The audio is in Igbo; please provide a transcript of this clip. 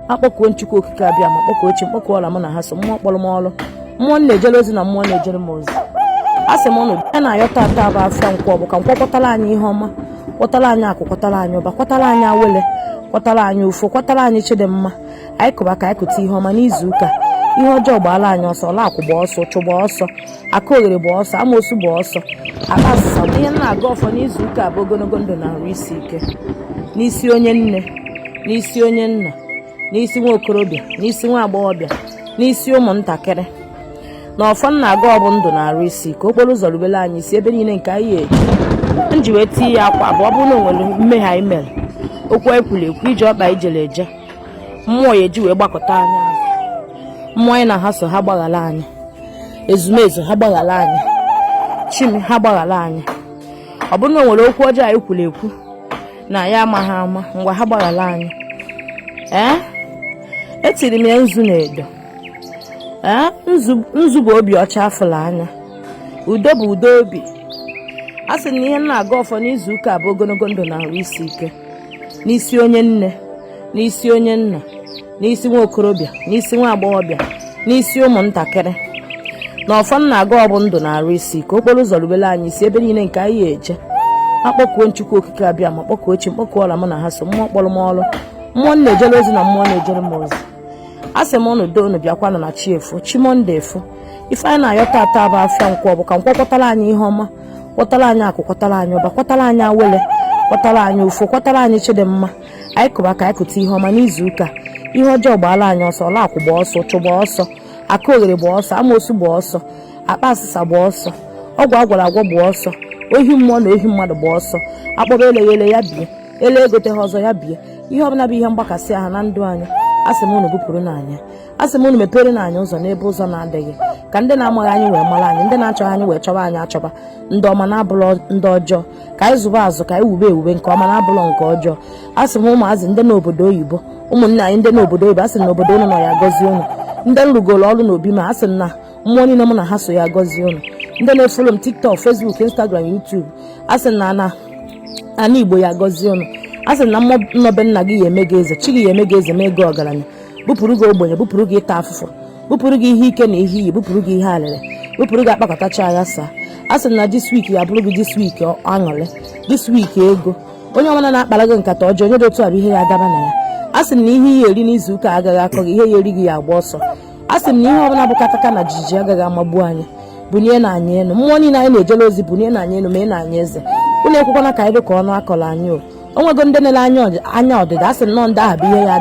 akpọkuo Chukwu okike abịa ma kpọkuo chi mkpọkuo ọla mụ na ha so mmụọ kpọrọ m ọrụ mmụọ na-ejere ozi na mmụọ na-ejere m ozi. Asị m ụnụ ya na ayọta ata bụ afịa nkwọ bụ ka nkwọ kwọtara anyị ihe ọma, kwọtara anyị akụ, kwọtara anyị ụba, kwọtara anyị awele, kwọtara anyị ufo, kwọtara anyị chidimma. Anyị kụba ka anyị kụta ihe ọma n'izu ụka. Ihe ọjọọ gbaala anyị ọsọ, ọlakwụ gba ọsọ, ụchụ gba ọsọ, aka oghere gba ọsọ, amoosu gba ọsọ, akpa asịsa bụ ihe na-aga ọfọ n'izu ụka bụ ogologo ndụ na arụ isi ike. N'isi onye nne, n'isi onye nna, n'isi nwa okorobịa, n'isi nwa agbọghọbịa, n'isi ụmụntakịrị na ọfọ na-aga ọbụ ndụ na arụ isi ka okporo ụzọ rubere anyị isi ebe niile nke anyị eji. Nji wee tie ya akwa bụ ọ bụrụ na o nwere mmehie anyị mere, okwu ekwuru ekwu, ije ọkpa ijere eje, mmụọ ya eji wee gbakọta anyị azụ. Mmụọ anyị na ha so ha gbaghara anyị, ezumezu ha gbaghara anyị, chimi ha gbaghara anyị. Ọ bụrụ na o nwere okwu ọjọọ anyị kwuru ekwu na ya amaghị ama, ngwa ha gbaghara anyị. Etiri m ya nzu na edo. Nzu bụ obi ọcha afụrụ anya, udo bụ udo obi. A sị na ihe na-aga ọfọ n'izu ụka bụ ogologo ndụ na arụ isi ike. N'isi onye nne, n'isi onye nna, n'isi nwa okorobịa, n'isi nwa agbọghọbịa, n'isi ụmụntakịrị na ọfọ na-aga ọbụ ndụ na arụ isi ka okporo ụzọ rubere anyị isi ebe niile nke anyị eje. Akpọkuo Chukwu okike abịa ma kpọkuo chi mkpọkuo ọla mụ na ha so mmụọ kpọrọ m ọrụ mmụọ na-ejere ozi na mmụọ na-ejere m ozi. Asị m ụnụ do unu bịakwanụ na chi efu, chi Monde efu. Ife anyị na-ayọta ata bụ afịa nkwọ bụ ka nkwọ kwọtara anyị ihe ọma, kwọtara anyị akụ, kwọtara anyị ụba, kwọtara anyị awele, kwọtara anyị ufo, kwọtara anyị chidimma. Anyị kụba ka anyị kụta ihe ọma n'izu ụka. Ihe ọjọọ gbaala anyị ọsọ, ọlakwụ gba ọsọ, ụchụ gba ọsọ, aka oghere gba ọsọ, amoosu gba ọsọ, akpa asịsa gba ọsọ, ọgwụ agwara agwọ gba ọsọ, ohi mmụọ na ohi mmadụ gba ọsọ, akpọrọ eleghị ele ya bie, ele egoteghị ọzọ ya bie. Ihe ọbụla bụ ihe mgbakasị aha na ndụ anyị, asị m unu bupụrụ n'anya, asị m unu mepere n'anya ụzọ n'ebe ụzọ na-adịghị, ka ndị na-amaghị anyị wee mara anyị, ndị na-achọghị anyị wee chọba anyị achọba, ndị ọma na-abụrụ ndị ọjọọ, ka anyị zụba azụ, ka anyị wube ewube nke ọma na-abụrụ nke ọjọọ. Asị m ụmụazị ndị n'obodo oyibo, ụmụnne anyị ndị n'obodo oyibo, asị m na obodo unu nọ ya gọzie unu. Ndị nrugoro ọrụ n'obi ma asị m na mmụọ niile mụ na ha so ya gọzie unu. Ndị na-efolo m TikTok, Facebook, Instagram, YouTube, asị na ana Igbo ya gọzie unu. Asị na mmụọ nnọbe nna gị ya eme gị eze, chi gị ya eme gị eze, mee gị ọgaranya, bupụrụ gị ogbenye, bupụrụ gị ịta afụfụ, bupụrụ gị ihe ike na ihe iyi, bupụrụ gị ihe alịrị, bupụrụ gị akpakọtacha agha saa. Asị na this week ya bụrụ gị this week aṅụrị, this week ego. Onye ọbụla na-akpara gị nkata ọjọọ, onye dị otu a bụ ihe ya adaba na ya. Asị na ihe ihe eri n'izu ụka agaghị akọ gị, ihe ya eri gị ya agba ọsọ. Asị m na ihe ọbụla bụ kataka na jijiji agaghị amagbu anyị. Bunie na anyị enu, mmụọ niile anyị na-ejere ozi bunie na anyị enu, mee na anyị eze. Unu ekwekwana ka anyị dị ka ọnụ akọrọ anyị o nwego ndị nele anya ọdịda. Asị nnọọ ndị ahụ bụ ihe ya